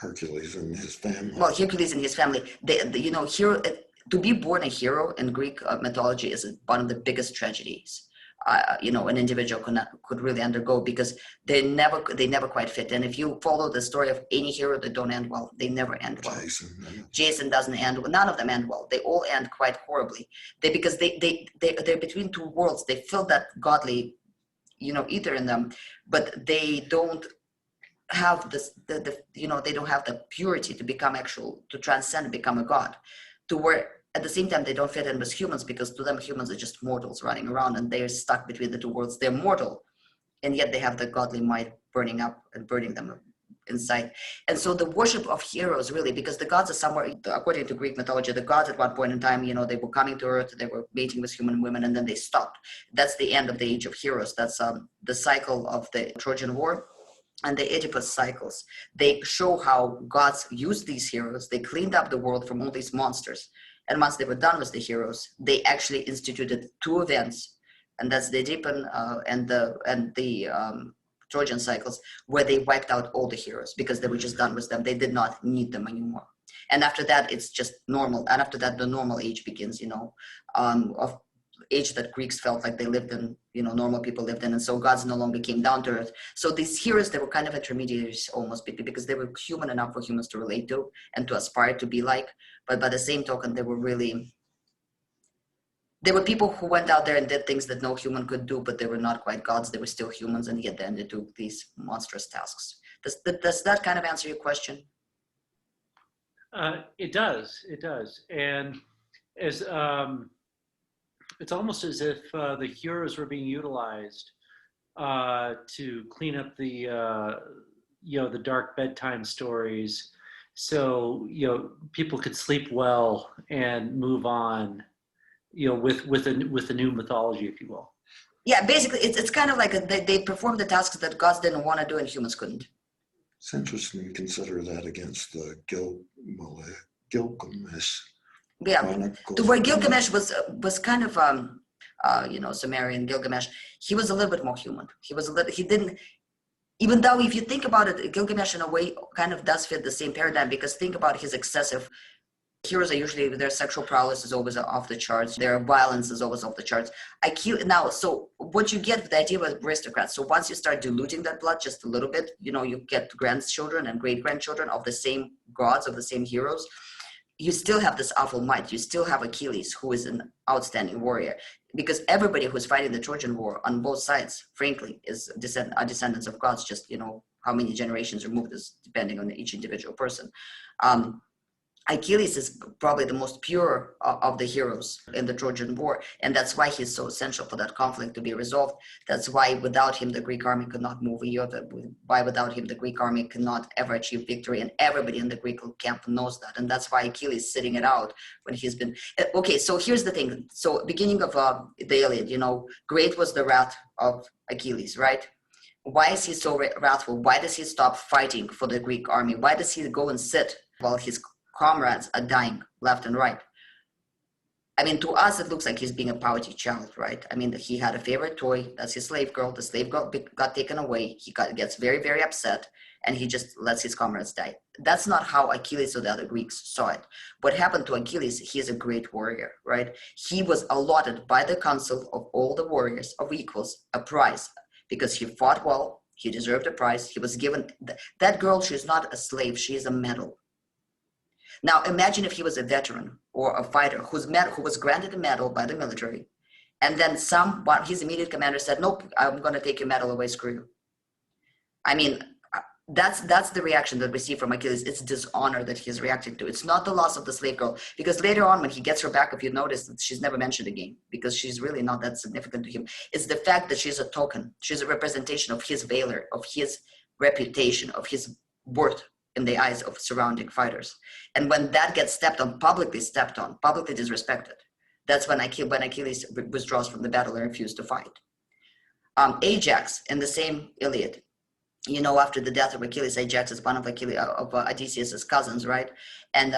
Hercules and his family. Well, Hercules and his family. Hero, to be born a hero in Greek mythology is one of the biggest tragedies. An individual could really undergo, because they never quite fit. And if you follow the story of any hero, they don't end well. They never end well. Jason doesn't end well. None of them end well. They all end quite horribly. Because they're between two worlds. They feel that godly, ether in them, but they don't have this, they don't have the purity to transcend and become a god, to where at the same time they don't fit in with humans, because to them humans are just mortals running around and they're stuck between the two worlds. They're mortal, and yet they have the godly might burning up and burning them inside. And so the worship of heroes, really, because the gods are somewhere, according to Greek mythology, the gods at one point in time, they were coming to earth, they were mating with human women, and then they stopped. That's the end of the age of heroes. That's the cycle of the Trojan War and the Oedipus cycles. They show how gods used these heroes. They cleaned up the world from all these monsters. And once they were done with the heroes, they actually instituted two events, and that's the Oedipus and the Trojan cycles, where they wiped out all the heroes because they were just done with them. They did not need them anymore. And after that, it's just normal. And after that, the normal age begins, of age that Greeks felt like they lived in, normal people lived in. And so gods no longer came down to earth. So these heroes, they were kind of intermediaries almost, because they were human enough for humans to relate to and to aspire to be like. But by the same token, they were people who went out there and did things that no human could do, but they were not quite gods. They were still humans, and yet then they took these monstrous tasks. Does that kind of answer your question? It does. It does. And as it's almost as if the heroes were being utilized to clean up the dark bedtime stories, so people could sleep well and move on, with a new mythology, if you will. Yeah, basically, it's kind of like they performed the tasks that gods didn't want to do and humans couldn't. It's interesting to consider that against the Gilgamesh. Yeah, Chronicles. to where Gilgamesh was kind of Sumerian Gilgamesh. He was a little bit more human. He didn't, even though if you think about it, Gilgamesh in a way kind of does fit the same paradigm, because think about his excessive. Heroes are usually, their sexual prowess is always off the charts. Their violence is always off the charts. So what you get with the idea of aristocrats. So once you start diluting that blood just a little bit, you get grandchildren and great-grandchildren of the same gods, of the same heroes. You still have this awful might. You still have Achilles, who is an outstanding warrior, because everybody who's fighting the Trojan War on both sides, frankly, are descendants of gods. Just how many generations removed is depending on each individual person. Achilles is probably the most pure of the heroes in the Trojan War, and that's why he's so essential for that conflict to be resolved. That's why without him, the Greek army could not move. Why without him, the Greek army could not ever achieve victory, and everybody in the Greek camp knows that. And that's why Achilles is sitting it out when he's been... Okay, so here's the thing. So beginning of the Iliad, great was the wrath of Achilles, right? Why is he so wrathful? Why does he stop fighting for the Greek army? Why does he go and sit while his comrades are dying left and right? I mean, to us, it looks like he's being a pouty child, right? I mean, he had a favorite toy. That's his slave girl. The slave girl got taken away. He gets very, very upset, and he just lets his comrades die. That's not how Achilles or the other Greeks saw it. What happened to Achilles, he is a great warrior, right? He was allotted by the council of all the warriors of equals a prize because he fought well. He deserved a prize. He was given... That girl, she's not a slave. She is a medal. Now, imagine if he was a veteran or a fighter who was granted a medal by the military, and then his immediate commander said, "Nope, I'm going to take your medal away, screw you." I mean, that's the reaction that we see from Achilles. It's dishonor that he's reacting to. It's not the loss of the slave girl, because later on when he gets her back, if you notice, she's never mentioned again, because she's really not that significant to him. It's the fact that she's a token. She's a representation of his valor, of his reputation, of his worth in the eyes of surrounding fighters. And when that gets publicly disrespected, that's when Achilles withdraws from the battle and refuses to fight. Ajax in the same Iliad, after the death of Achilles, Ajax is one of Odysseus's cousins, right? And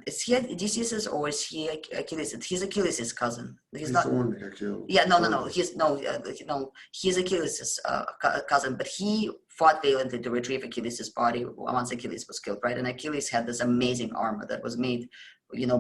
is he Odysseus's or is he Achilles? He's Achilles' cousin. He's not the one that got killed. Yeah, no. He's Achilles' cousin, but he fought valiantly to retrieve Achilles' body once Achilles was killed, right? And Achilles had this amazing armor that was made,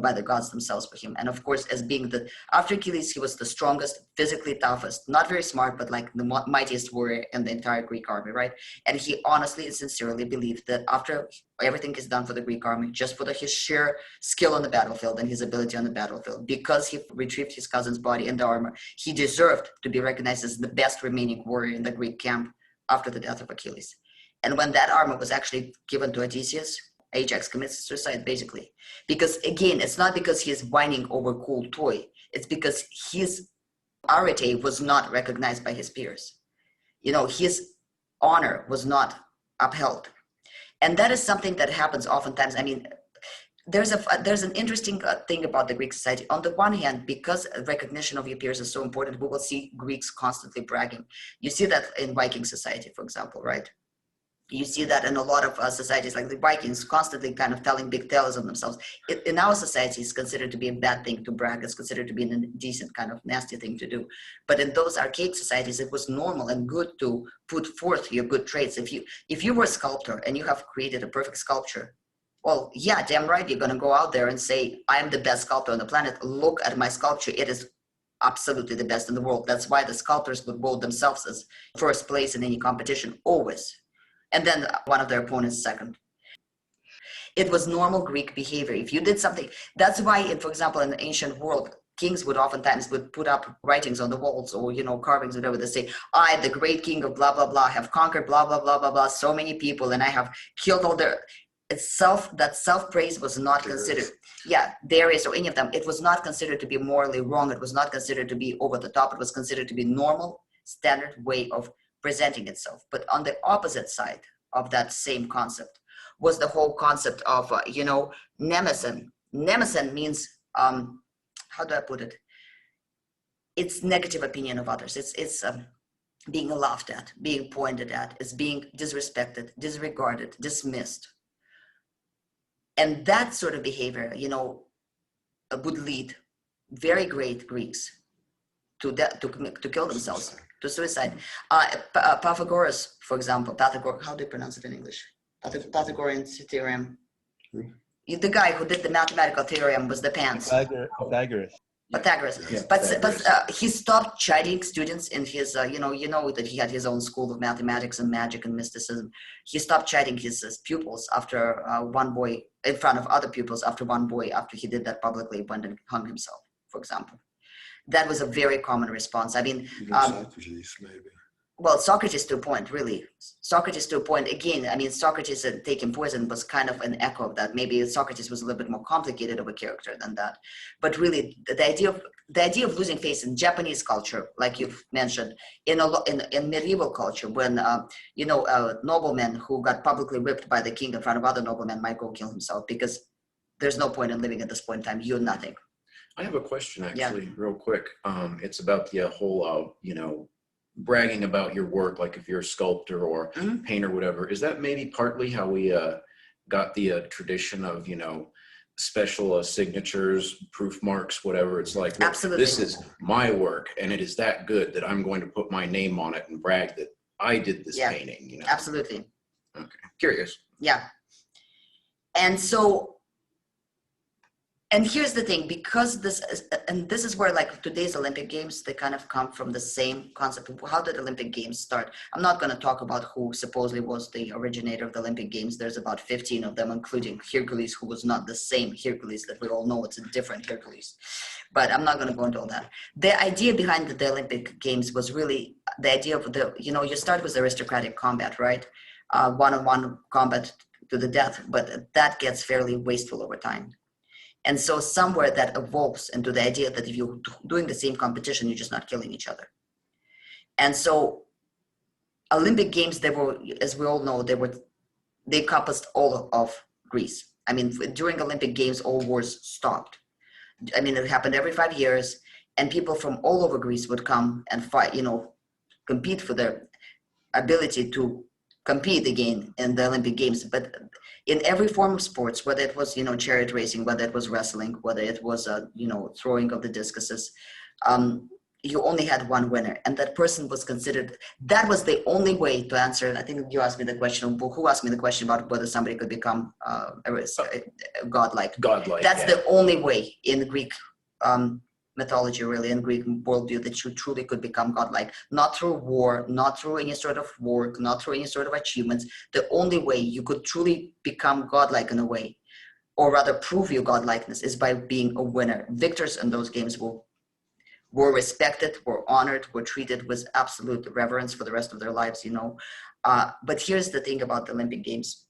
by the gods themselves for him. And of course, as being after Achilles, he was the strongest, physically toughest, not very smart, but like the mightiest warrior in the entire Greek army, right? And he honestly and sincerely believed that after everything is done for the Greek army, just for his sheer skill on the battlefield and his ability on the battlefield, because he retrieved his cousin's body and the armor, he deserved to be recognized as the best remaining warrior in the Greek camp after the death of Achilles. And when that armor was actually given to Odysseus, Ajax commits suicide, basically. Because again, it's not because he's whining over a cool toy. It's because his arete was not recognized by his peers. His honor was not upheld. And that is something that happens oftentimes. I mean, there's an interesting thing about the Greek society. On the one hand, because recognition of your peers is so important, we will see Greeks constantly bragging. You see that in Viking society, for example, right? You see that in a lot of societies like the Vikings, constantly kind of telling big tales of themselves. In our society, it's considered to be a bad thing to brag. It's considered to be a decent kind of nasty thing to do. But in those archaic societies, it was normal and good to put forth your good traits. If you were a sculptor and you have created a perfect sculpture, well, yeah, damn right, you're going to go out there and say, I am the best sculptor on the planet. Look at my sculpture. It is absolutely the best in the world. That's why the sculptors would vote themselves as first place in any competition, always. And then one of their opponents second. It was normal Greek behavior. If you did something, that's why, for example, in the ancient world, kings would oftentimes put up writings on the walls or, carvings, whatever. They say, I, the great king of blah, blah, blah, have conquered blah, blah, blah, blah, blah, so many people, and I have killed all their... that self-praise was not considered, Darius or any of them, it was not considered to be morally wrong. It was not considered to be over the top. It was considered to be normal, standard way of presenting itself. But on the opposite side of that same concept was the whole concept of, nemesis. Nemesis means, how do I put it? It's negative opinion of others. It's being laughed at, being pointed at, it's being disrespected, disregarded, dismissed. And that sort of behavior, would lead very great Greeks to kill themselves, to suicide. Pythagoras, for example, how do you pronounce it in English? Pythagorean theorem. The guy who did the mathematical theorem was the pants. Pythagoras. Yeah. But he stopped chiding students in his, that he had his own school of mathematics and magic and mysticism. He stopped chiding his pupils after one boy, in front of other pupils, after he did that publicly, went and hung himself, for example. That was a very common response. I mean, Socrates, maybe. Well, Socrates to a point, really. Socrates to a point. Again, I mean, Socrates taking poison was kind of an echo of that. Maybe Socrates was a little bit more complicated of a character than that. But really, the idea of losing faith in Japanese culture, like you've mentioned, in medieval culture, when a nobleman who got publicly whipped by the king in front of other noblemen might go kill himself because there's no point in living at this point in time. You're nothing. I have a question, actually, real quick. It's about the whole, bragging about your work, like if you're a sculptor or painter, whatever. Is that maybe partly how we got the tradition of, special signatures, proof marks, whatever? It's like, absolutely, this is my work and it is that good that I'm going to put my name on it and brag that I did this painting. Absolutely. Okay, curious. Yeah. And so, and here's the thing, because this is where, like, today's Olympic Games, they kind of come from the same concept. How did Olympic Games start? I'm not going to talk about who supposedly was the originator of the Olympic Games. There's about 15 of them, including Hercules, who was not the same Hercules that we all know. It's a different Hercules. But I'm not going to go into all that. The idea behind the Olympic Games was really the idea of you start with aristocratic combat, right? One-on-one combat to the death, but that gets fairly wasteful over time. And so somewhere that evolves into the idea that if you're doing the same competition, you're just not killing each other. And so Olympic Games, they were, as we all know, they encompassed all of Greece. I mean, during Olympic Games, all wars stopped. I mean, it happened every 5 years, and people from all over Greece would come and fight, compete for their ability to compete again in the Olympic Games. But in every form of sports, whether it was, chariot racing, whether it was wrestling, whether it was, throwing of the discuses, you only had one winner. And that person was considered, that was the only way to answer. I think you asked me the question, who asked me the question about whether somebody could become godlike. Godlike. That's the only way in the Greek mythology, really, in Greek worldview, that you truly could become godlike, not through war, not through any sort of work, not through any sort of achievements. The only way you could truly become godlike in a way, or rather prove your godlikeness, is by being a winner. Victors in those games were respected, were honored, were treated with absolute reverence for the rest of their lives, But here's the thing about the Olympic Games.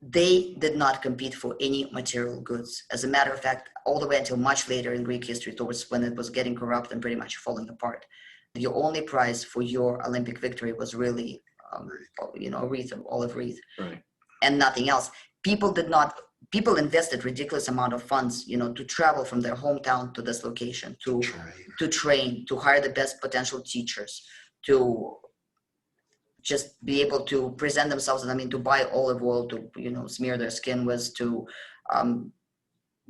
They did not compete for any material goods. As a matter of fact, all the way until much later in Greek history, towards when it was getting corrupt and pretty much falling apart, your only prize for your Olympic victory was really, a wreath, an olive wreath, right, and nothing else. People invested ridiculous amount of funds, to travel from their hometown to this location, to train, to hire the best potential teachers, to just be able to present themselves, to buy olive oil, to, smear their skin with,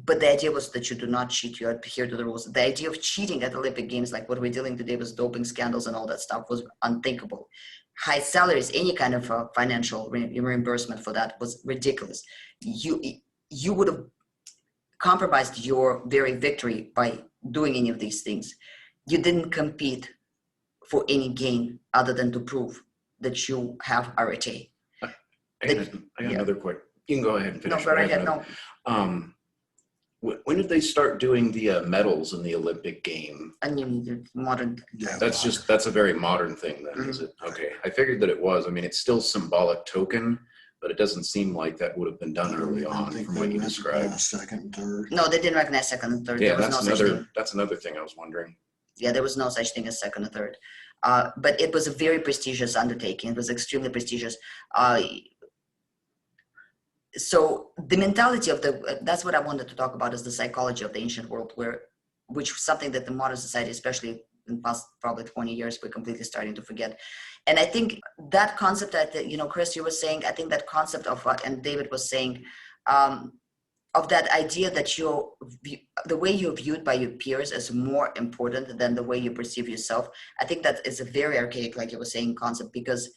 but the idea was that you do not cheat, you adhere to the rules. The idea of cheating at Olympic Games, like what we're dealing today with doping scandals and all that stuff, was unthinkable. High salaries, any kind of financial reimbursement for that was ridiculous. You would have compromised your very victory by doing any of these things. You didn't compete for any gain other than to prove that you have arete. I got another quick. You can go ahead and finish. No, go ahead. No. When did they start doing the medals in the Olympic game? And you need modern. Yeah, That's a very modern thing then, is it? Okay, I figured that it was. I mean, it's still symbolic token, but it doesn't seem like that would have been done early on from what you described. Second, third. No, they didn't recognize second and third. Yeah, There was no such thing. that's another thing I was wondering. Yeah, there was no such thing as second or third. But it was a very prestigious undertaking. It was extremely prestigious. So the mentality of that's what I wanted to talk about, is the psychology of the ancient world, which was something that the modern society, especially in the past probably 20 years, we're completely starting to forget. And I think that concept that, Chris, you were saying, I think that concept of what, and David was saying, of that idea that the way you're viewed by your peers is more important than the way you perceive yourself. I think that is a very archaic, like you were saying, concept, because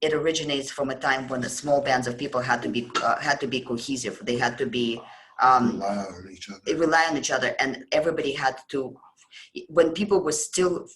it originates from a time when the small bands of people had to be cohesive. They had to be rely on each other, and everybody had to. When people were still,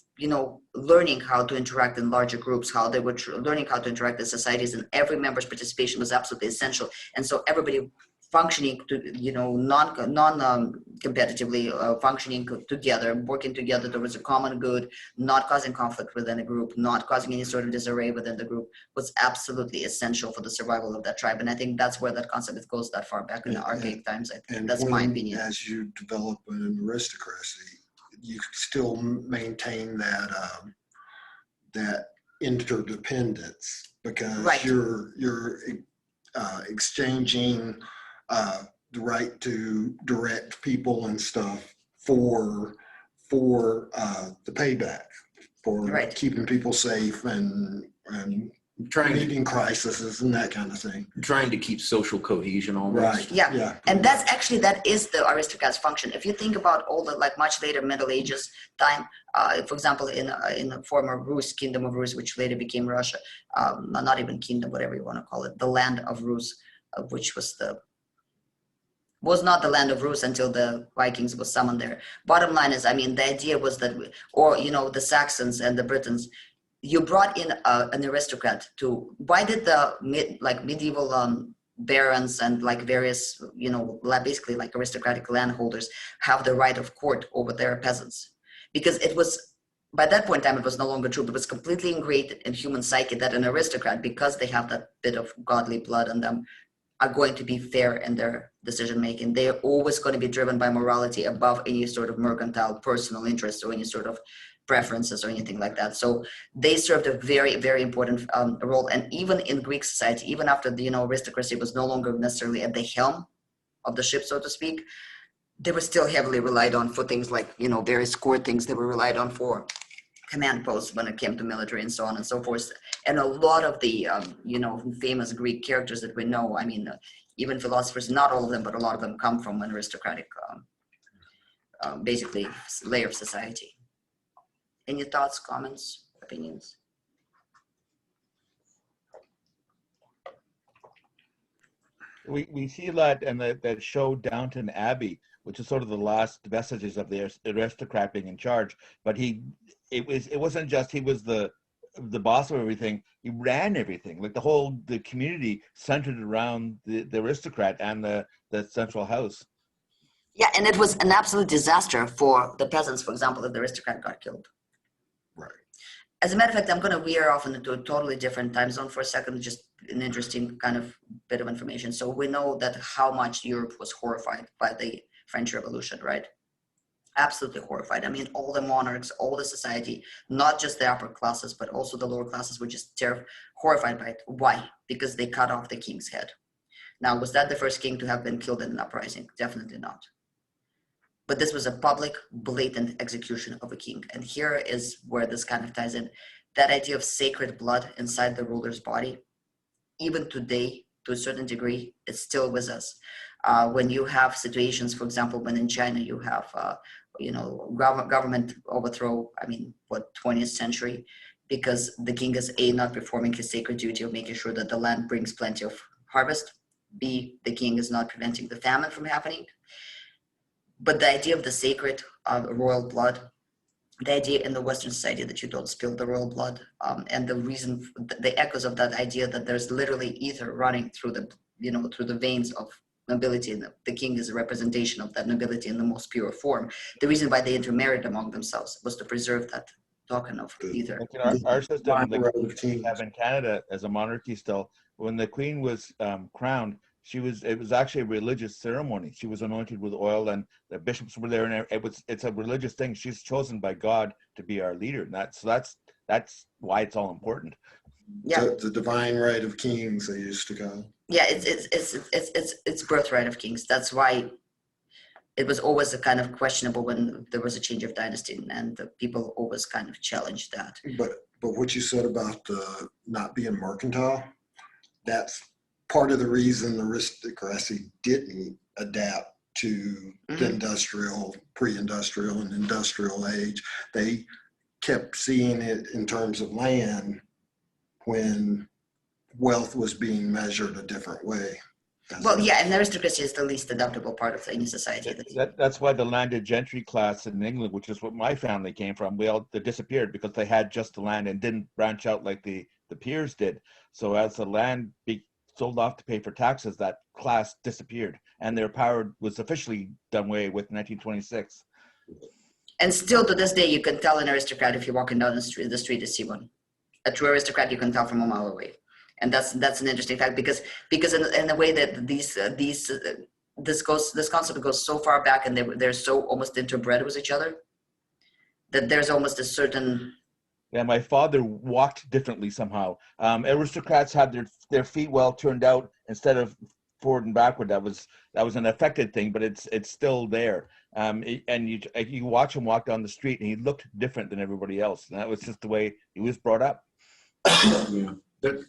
learning how to interact in larger groups, how they were learning how to interact in societies, and every member's participation was absolutely essential. And so everybody functioning to, non-competitively functioning together, working together towards a common good, not causing conflict within a group, not causing any sort of disarray within the group, was absolutely essential for the survival of that tribe. And I think that's where that concept goes that far back in the archaic times. I think that's my opinion. As you develop an aristocracy, you still maintain that interdependence, because you're exchanging the right to direct people and stuff for the payback, for keeping people safe and meeting crises and that kind of thing. Trying to keep social cohesion almost. Right. Yeah. And that is the aristocrat's function. If you think about all the much later Middle Ages time, for example, in the former Rus, Kingdom of Rus, which later became Russia, not even kingdom, whatever you want to call it, the land of Rus, which was not the land of Rus until the Vikings was summoned there. Bottom line is, the idea was that, the Saxons and the Britons, you brought in an aristocrat why did the medieval barons and various, basically aristocratic landholders have the right of court over their peasants? Because it was, by that point in time, it was no longer true. It was completely ingrained in human psyche that an aristocrat, because they have that bit of godly blood in them, are going to be fair in their decision making. They're always going to be driven by morality above any sort of mercantile personal interest or any sort of preferences or anything like that. So they served a very, very important role. And even in Greek society, even after the aristocracy was no longer necessarily at the helm of the ship, so to speak, they were still heavily relied on for things like various court things. They were relied on for command posts when it came to military and so on and so forth. And a lot of the famous Greek characters that we know, even philosophers, not all of them, but a lot of them come from an aristocratic basically layer of society. Any thoughts, comments, opinions? We see that in that show Downton Abbey, which is sort of the last vestiges of the aristocrat being in charge. But it wasn't just he was the boss of everything. He ran everything. The community centered around the aristocrat and the central house. Yeah, and it was an absolute disaster for the peasants, for example, if the aristocrat got killed. Right. As a matter of fact, I'm going to veer off into a totally different time zone for a second, just an interesting kind of bit of information. So we know that how much Europe was horrified by the French Revolution, right? Absolutely horrified. All the monarchs, all the society, not just the upper classes, but also the lower classes were just horrified by it. Why? Because they cut off the king's head. Now, was that the first king to have been killed in an uprising? Definitely not. But this was a public, blatant execution of a king. And here is where this kind of ties in. That idea of sacred blood inside the ruler's body, even today, to a certain degree, it's still with us. When you have situations, for example, when in China you have, government overthrow, 20th century, because the king is A, not performing his sacred duty of making sure that the land brings plenty of harvest. B, the king is not preventing the famine from happening. But the idea of the sacred royal blood, the idea in the Western society that you don't spill the royal blood, and the reason, the echoes of that idea that there's literally ether running through the veins of nobility, and the king is a representation of that nobility in the most pure form. The reason why they intermarried among themselves was to preserve that token of either. Like in our system, Divine right of we kings. have in Canada as a monarchy still, when the Queen was crowned, it was actually a religious ceremony. She was anointed with oil, and the bishops were there, and it's a religious thing. She's chosen by God to be our leader, and that's why it's all important. Yeah, The divine right of kings, they used to go. yeah, it's birthright of kings. That's why it was always a kind of questionable when there was a change of dynasty, and the people always kind of challenged that. But what you said about not being mercantile, that's part of the reason aristocracy didn't adapt to the industrial, pre-industrial, and industrial age. They kept seeing it in terms of land when wealth was being measured a different way. Well, yeah, and aristocracy is the least adaptable part of any society. That's why the landed gentry class in England, which is what my family came from, they disappeared because they had just the land and didn't branch out like the peers did. So as the land sold off to pay for taxes, that class disappeared, and their power was officially done away with in 1926. And still to this day, you can tell an aristocrat if you're walking down the street to see one. A true aristocrat, you can tell from a mile away. And that's an interesting fact because in the way that this concept goes so far back, and they're so almost interbred with each other, that there's almost a certain. Yeah, my father walked differently somehow. Aristocrats had their feet well turned out instead of forward and backward. That was an affected thing, but it's still there. And you watch him walk down the street, and he looked different than everybody else, and that was just the way he was brought up. Yeah.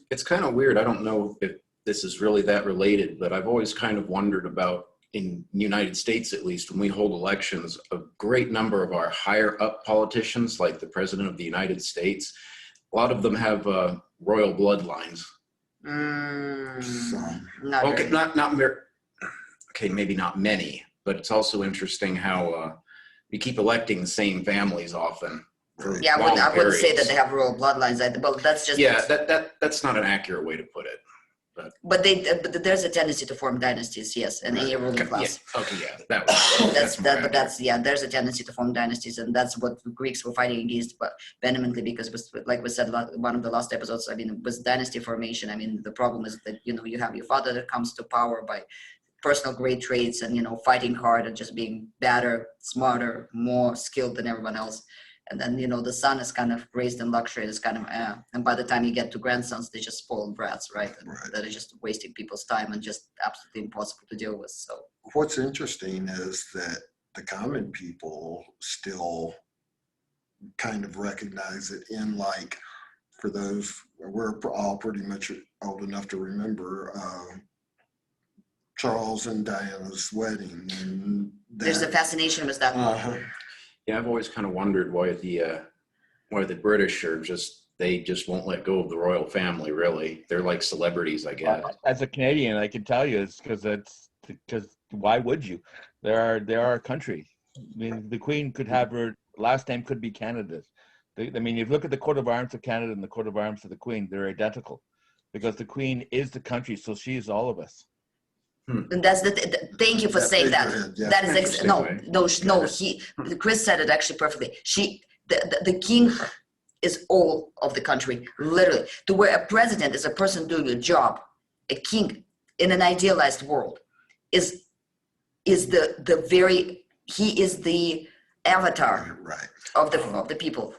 It's kind of weird. I don't know if this is really that related, but I've always kind of wondered about, in the United States at least, when we hold elections, a great number of our higher up politicians, like the President of the United States, a lot of them have royal bloodlines. Okay, okay, maybe not many, but it's also interesting how we keep electing the same families often. Yeah, I wouldn't say that they have royal bloodlines. Well, that's just that's not an accurate way to put it. But there's a tendency to form dynasties, yes, and a ruling class. Yeah. Okay, yeah, there's a tendency to form dynasties, and that's what the Greeks were fighting against, but vehemently, because like we said, one of the last episodes, I mean, it was dynasty formation. I mean, the problem is that you have your father that comes to power by personal great traits and fighting hard and just being better, smarter, more skilled than everyone else. And then, the son is kind of raised in luxury. It's kind of, and by the time you get to grandsons, they're just spoiled brats, right? That are just wasting people's time and just absolutely impossible to deal with. So what's interesting is that the common people still kind of recognize it in, like, for those, we're all pretty much old enough to remember Charles and Diana's wedding. And there's a fascination with that. Yeah, I've always kind of wondered why the British are they just won't let go of the royal family. Really, they're like celebrities, I guess. As a Canadian, I can tell you it's because why would you? They're our country. I mean, the Queen could have her last name could be Canada's. I mean, if you look at the coat of arms of Canada and the coat of arms of the Queen, they're identical, because the Queen is the country, so she is all of us. And that's thank you for saying that. Yeah. That is no. Chris said it actually perfectly. The king is all of the country, literally. To where a president is a person doing a job, a king in an idealized world is he is the avatar of the people.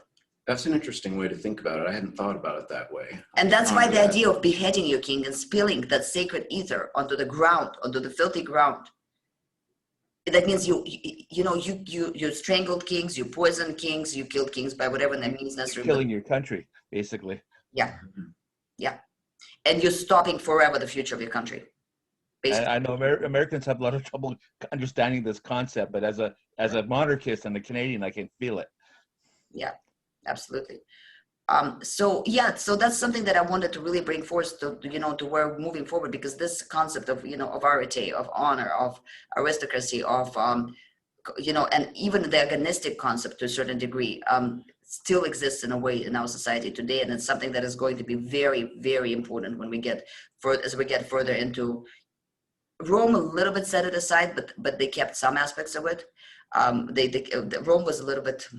That's an interesting way to think about it. I hadn't thought about it that way. And that's why the idea of beheading your king and spilling that sacred ether onto the ground, onto the filthy ground, that means you strangled kings, you poisoned kings, you killed kings by whatever that means necessarily. Killing your country, basically. Yeah. And you're stopping forever the future of your country. I know Americans have a lot of trouble understanding this concept, but as a monarchist and a Canadian, I can feel it. Yeah. Absolutely. So that's something that I wanted to really bring forth to where moving forward, because this concept of, of arete, of honor, of aristocracy, of, and even the agonistic concept to a certain degree still exists in a way in our society today. And it's something that is going to be very, very important when we get further into Rome. A little bit set it aside, but they kept some aspects of it. Rome was a little bit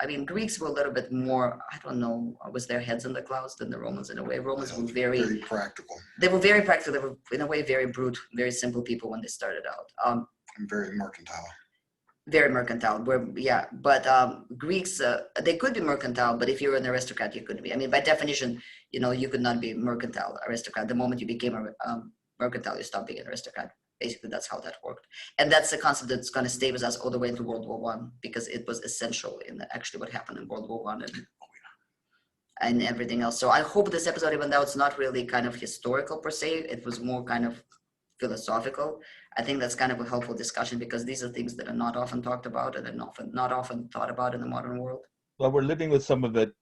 I mean, Greeks were a little bit more, I don't know, was their heads in the clouds than the Romans in a way. Romans were very practical. They were very practical. They were, in a way, very brute, very simple people when they started out. And very mercantile. Very mercantile. But Greeks, they could be mercantile, but if you were an aristocrat, you couldn't be. I mean, by definition, you could not be mercantile aristocrat. The moment you became a mercantile, you stopped being an aristocrat. Basically, that's how that worked. And that's the concept that's going to stay with us all the way into World War I, because it was essential in actually what happened in World War I and everything else. So I hope this episode, even though it's not really kind of historical per se, it was more kind of philosophical. I think that's kind of a helpful discussion, because these are things that are not often talked about and are not often thought about in the modern world. Well, we're living with some of it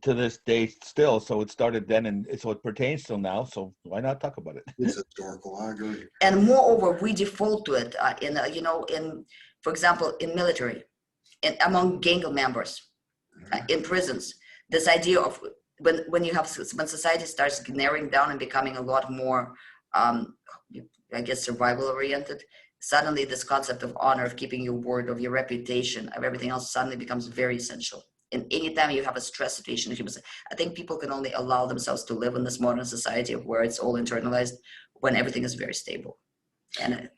to this day still, so it started then, and so it pertains till now, so why not talk about it? It's historical, I agree. And moreover, we default to it for example, in military, among gang members, in prisons. This idea of when society starts narrowing down and becoming a lot more, I guess, survival oriented, suddenly this concept of honor, of keeping your word, of your reputation, of everything else suddenly becomes very essential. And anytime you have a stress situation, I think people can only allow themselves to live in this modern society of where it's all internalized when everything is very stable. And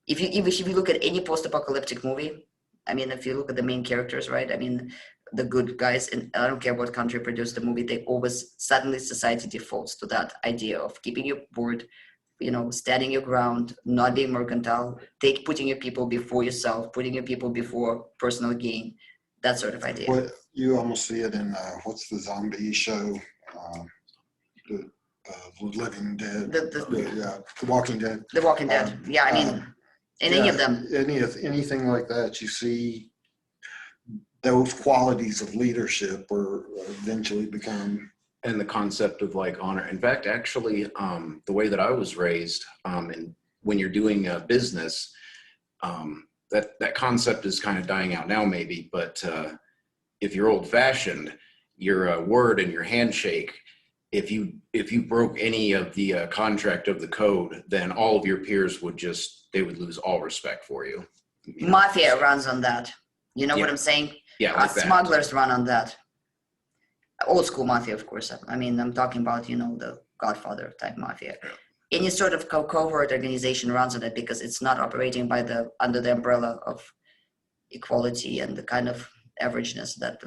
if you look at any post-apocalyptic movie, I mean, if you look at the main characters, right? I mean, the good guys, and I don't care what country produced the movie, they always, suddenly society defaults to that idea of keeping your word, standing your ground, not being mercantile, putting your people before yourself, putting your people before personal gain, that sort of idea. What you almost see it in what's the zombie show? The Living Dead. The Walking Dead. The Walking Dead. Yeah, I mean, in any of them. Anything like that, you see those qualities of leadership or eventually become. And the concept of like honor. In fact, actually, the way that I was raised, and when you're doing a business, that concept is kind of dying out now, maybe. But if you're old-fashioned, your word and your handshake, if you broke any of the contract of the code, then all of your peers would lose all respect for you. Mafia runs on that. You know what I'm saying? Yeah, like smugglers run on that. Old school mafia, of course. I mean, I'm talking about, the Godfather type mafia. Any sort of covert organization runs on it, because it's not operating under the umbrella of equality and the kind of averageness that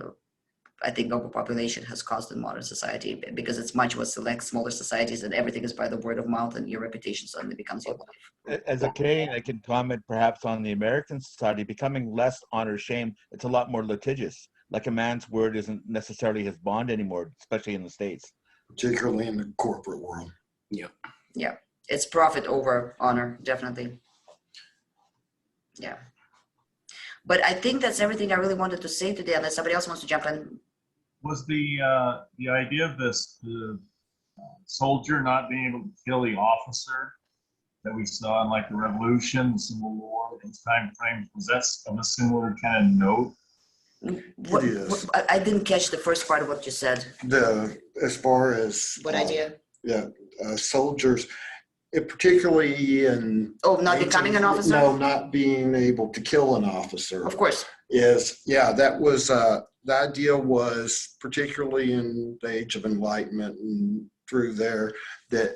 I think overpopulation has caused in modern society, because it's much more select, smaller societies, and everything is by the word of mouth, and your reputation suddenly becomes your life. As a Canadian, I can comment perhaps on the American society becoming less honor shame. It's a lot more litigious. Like a man's word isn't necessarily his bond anymore, especially in the States. Particularly in the corporate world. Yeah. Yeah. It's profit over honor, definitely. Yeah. But I think that's everything I really wanted to say today, unless somebody else wants to jump in. Was the idea of the soldier not being able to kill the officer that we saw in like the Revolution, the Civil War, those time frames, was that of a similar kind of note? I didn't catch the first part of what you said. As far as what idea? Yeah, soldiers, particularly in not becoming an officer. No, not being able to kill an officer. Of course. That was the idea was particularly in the Age of Enlightenment and through there that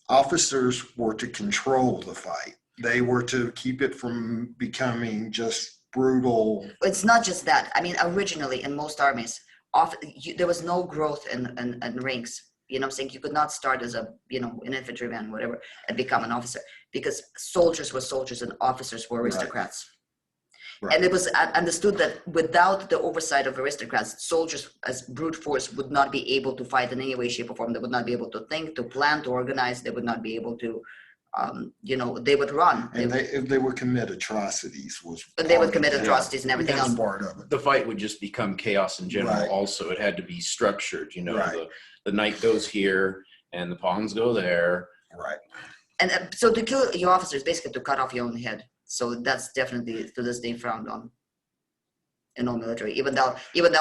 officers were to control the fight. They were to keep it from becoming just brutal. It's not just that. I mean, originally in most armies, there was no growth in ranks. You know what I'm saying? You could not start as an infantryman, whatever, and become an officer, because soldiers were soldiers and officers were aristocrats. Right. And it was understood that without the oversight of aristocrats, soldiers as brute force would not be able to fight in any way, shape, or form. They would not be able to think, to plan, to organize. They would not be able to they would run. And they would commit atrocities. They would commit atrocities and everything else. Part of it. The fight would just become chaos in general. Right. Also, it had to be structured. Right. The knight goes here and the pawns go there. Right. And so to kill your officer is basically to cut off your own head. So that's definitely to this day frowned on in all military. Even though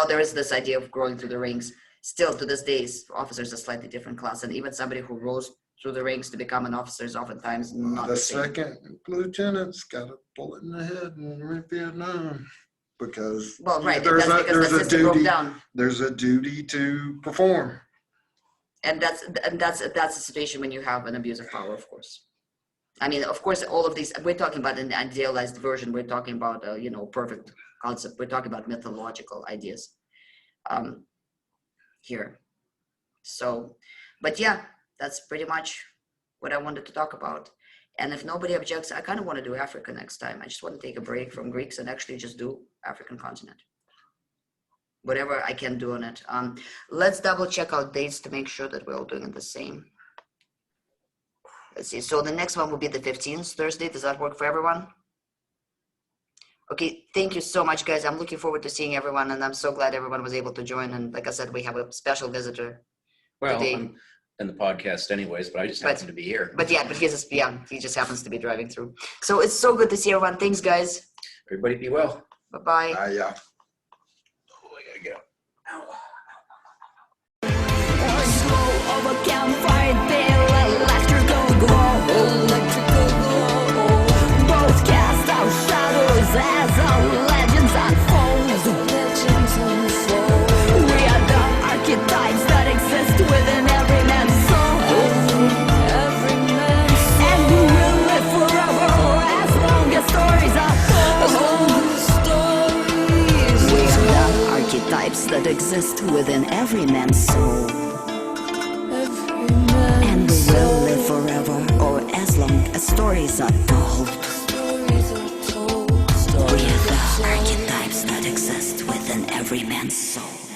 there is this idea of growing through the ranks, still to this day, officers are a slightly different class. And even somebody who rose through the ranks to become an officer is oftentimes not the second lieutenant's got a bullet in the head in Vietnam. because Well, right. there's That's because the system broke duty. down. There's a duty to perform. And that's the situation when you have an abuse of power, of course. I mean, of course, all of these, we're talking about an idealized version. We're talking about, perfect concept. We're talking about mythological ideas here. So, but yeah, that's pretty much what I wanted to talk about. And if nobody objects, I kind of want to do Africa next time. I just want to take a break from Greeks and actually just do African continent. Whatever I can do on it. Let's double check our dates to make sure that we're all doing it the same. Let's see. So the next one will be the 15th, Thursday. Does that work for everyone? Okay. Thank you so much, guys. I'm looking forward to seeing everyone, and I'm so glad everyone was able to join. And like I said, we have a special visitor. Well, today. I'm in the podcast anyways, but I just happen to be here. But he just happens to be driving through. So it's so good to see everyone. Thanks, guys. Everybody be well. Bye-bye. Yeah. Oh, I gotta go. Both cast out shadows as our legends unfold. We are the archetypes that exist within every man's soul. And we will live forever as long as stories are told. We are the archetypes that exist within every man's soul. And we will live forever, or as long as stories are told. We are the archetypes that exist within every man's soul.